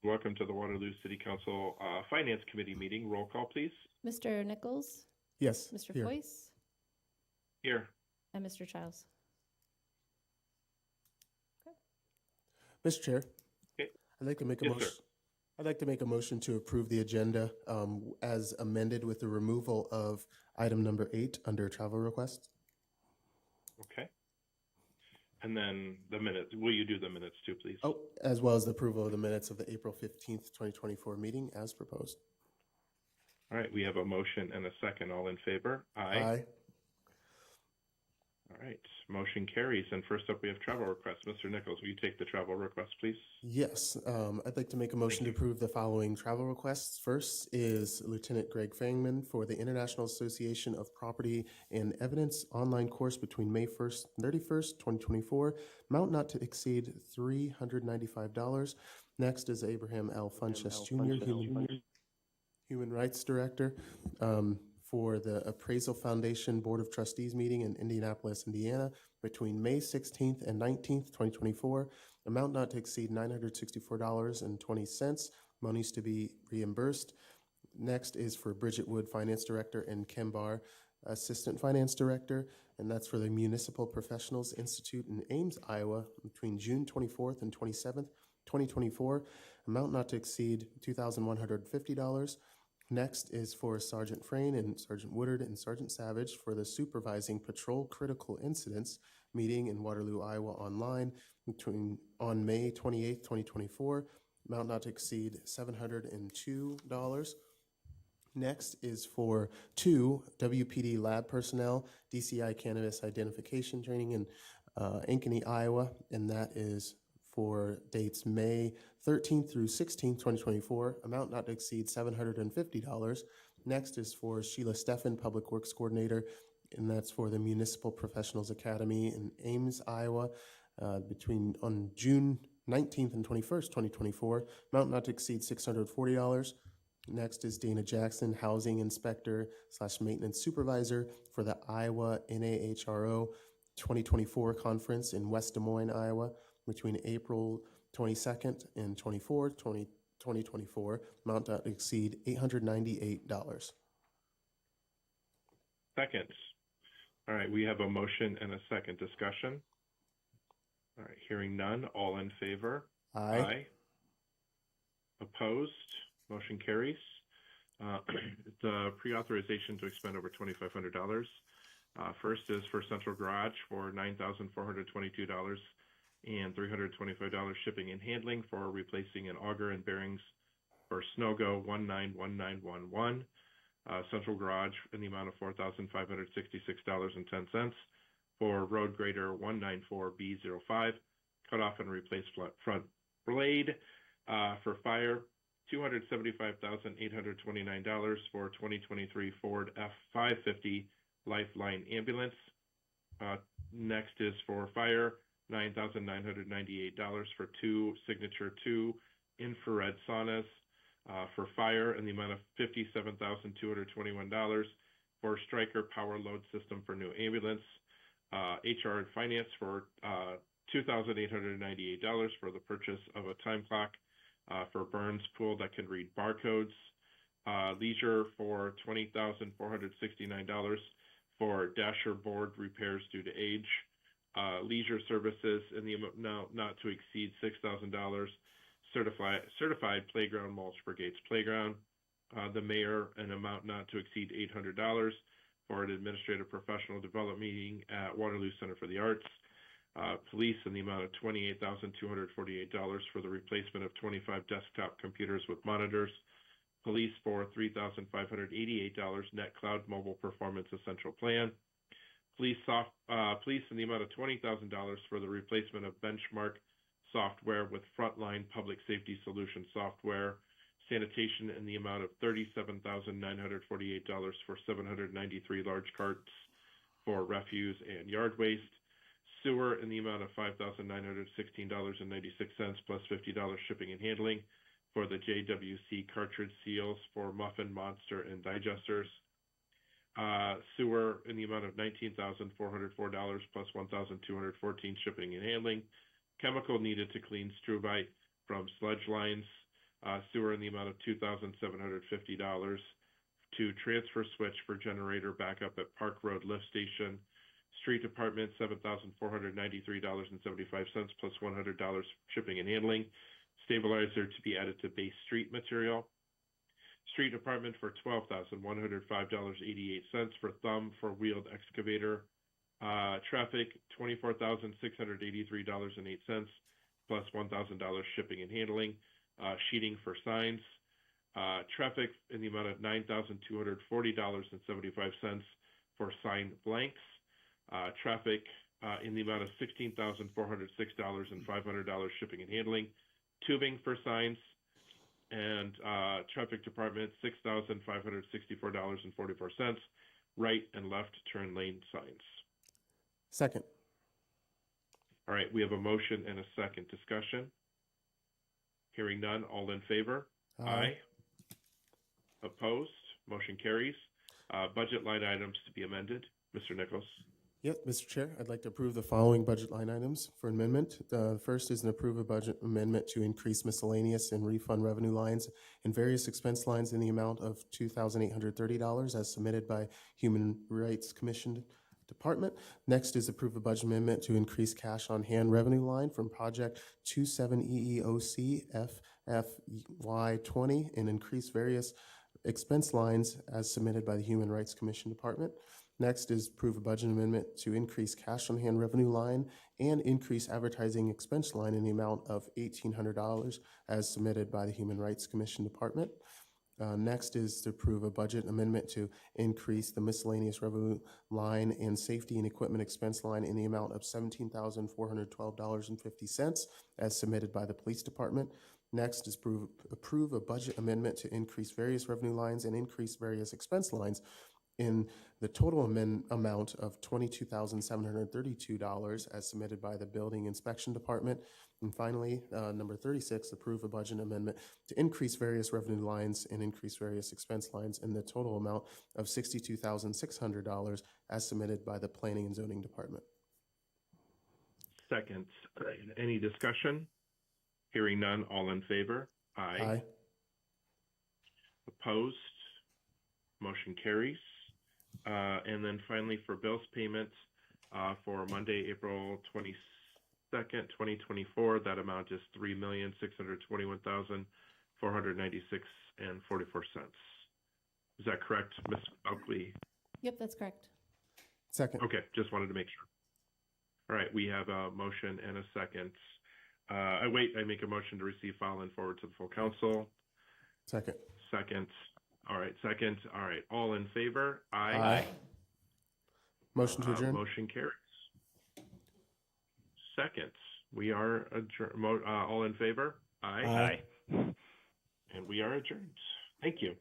Welcome to the Waterloo City Council Finance Committee meeting. Roll call, please. Mr. Nichols, Yes. Mr. Here. Foyce, Here. and Mr. Childs. Mr. Chair, Okay. I'd like to make a Yes, motion. sir. I'd like to make a motion to approve the agenda as amended with the removal of item number 8 under travel requests. Okay. And then the minutes. Will you do the minutes too, please? Oh, as well as the approval of the minutes of the April 15th, 2024 meeting as proposed. All right. We have a motion and a second. All in favor? Aye. All right. Motion carries. And first up, we have travel requests. Mr. Nichols, will you take the travel request, please? Yes, I'd like to make a motion to approve the following travel requests. First is Lieutenant Greg Fangman for the International Association of Property and Evidence online course between May 1st and 31st, 2024, amount not to exceed $395. Next is Abraham L. Funchess Jr., Human Rights Director, for the Appraisal Foundation Board of Trustees meeting in Indianapolis, Indiana, between May 16th and 19th, 2024, amount not to exceed $964.20, monies to be reimbursed. Next is for Bridget Wood, Finance Director, and Kim Barr, Assistant Finance Director, and that's for the Municipal Professionals Institute in Ames, Iowa, between June 24th and 27th, 2024, amount not to exceed $2,150. Next is for Sergeant Frayne and Sergeant Woodard and Sergeant Savage for the Supervising Patrol Critical Incidents meeting in Waterloo, Iowa online on May 28th, 2024, amount not to exceed $702. Next is for 2 WPD lab personnel, DCI cannabis identification training in Ankeny, Iowa, and that is for dates May 13th through 16th, 2024, amount not to exceed $750. Next is for Sheila Steffen, Public Works Coordinator, and that's for the Municipal Professionals Academy in Ames, Iowa, on June 19th and 21st, 2024, amount not to exceed $640. Next is Dana Jackson, Housing Inspector / Maintenance Supervisor for the Iowa NAHRO 2024 conference in West Des Moines, Iowa, between April 22nd and 24th, 2024, amount not to exceed $898. Second. All right. We have a motion and a second. Discussion. All right. Hearing none. All in favor? Aye. Opposed? Motion carries. The pre-authorization to expend over $2,500. First is for Central Garage for $9,422 and $325 shipping and handling for replacing an auger and bearings for SNOGO 191911. Central Garage in the amount of $4,566.10 for Road Grader 194B05, cut off and replace front blade. For fire, $275,829 for 2023 Ford F550 Lifeline ambulance. Next is for fire, $9,998 for 2 Signature 2 infrared saunas. For fire in the amount of $57,221 for Stryker power load system for new ambulance. HR and finance for $2,898 for the purchase of a time clock for Burns Pool that can read barcodes. Leisure for $20,469 for dasher board repairs due to age. Leisure services in the amount not to exceed $6,000. Certified playground mulch for Gates Playground. The mayor, an amount not to exceed $800 for an administrative professional development meeting at Waterloo Center for the Arts. Police in the amount of $28,248 for the replacement of 25 desktop computers with monitors. Police for $3,588 Net Cloud Mobile Performance Essential Plan. Police in the amount of $20,000 for the replacement of benchmark software with Frontline Public Safety Solution software. Sanitation in the amount of $37,948 for 793 large carts for refuse and yard waste. Sewer in the amount of $5,916.96 plus $50 shipping and handling for the JWC cartridge seals for Muffin, Monster, and digesters. Sewer in the amount of $19,404 plus $1,214 shipping and handling. Chemical needed to clean struvite from sludge lines sewer in the amount of $2,750 to transfer switch for generator backup at Park Road Lift Station. Street Department, $7,493.75 plus $100 shipping and handling. Stabilizer to be added to base street material. Street Department for $12,105.88 for thumb for wheeled excavator. Traffic, $24,683.08 plus $1,000 shipping and handling. Sheeting for signs. Traffic in the amount of $9,240.75 for sign blanks. Traffic in the amount of $16,406 and $500 shipping and handling. Tubing for signs. And Traffic Department, $6,564.44, right and left turn lane signs. Second. All right, we have a motion and a second. Discussion. Hearing none, all in favor? Aye. Opposed? Motion carries. Budget line items to be amended. Mr. Nichols. Yep, Mr. Chair, I'd like to approve the following budget line items for amendment. The first is an approve a budget amendment to increase miscellaneous and refund revenue lines and various expense lines in the amount of $2,830 as submitted by Human Rights Commission Department. Next is approve a budget amendment to increase cash on hand revenue line from project 27EEOC FFY20 and increase various expense lines as submitted by the Human Rights Commission Department. Next is approve a budget amendment to increase cash on hand revenue line and increase advertising expense line in the amount of $1,800 as submitted by the Human Rights Commission Department. Next is to approve a budget amendment to increase the miscellaneous revenue line and safety and equipment expense line in the amount of $17,412.50 as submitted by the Police Department. Next is approve a budget amendment to increase various revenue lines and increase various expense lines in the total amount of $22,732 as submitted by the Building Inspection Department. And finally, number 36, approve a budget amendment to increase various revenue lines and increase various expense lines in the total amount of $62,600 as submitted by the Planning and Zoning Department. Second. Any discussion? Hearing none, all in favor? Aye. Aye. Opposed? Motion carries. And then finally, for bills payments for Monday, April 22nd, 2024, that amount is $3,621,496.44. Is that correct, Ms. Oakley? Yep, that's correct. Second. Okay, just wanted to make sure. All right, we have a motion and a second. I make a motion to receive, file, and forward to the full council. Second. Second. All right, second. All right, all in favor? Aye. Aye. Motion to adjourn. Motion carries. Second, we are adjourned. All in favor? Aye. Aye. And we are adjourned. Thank you.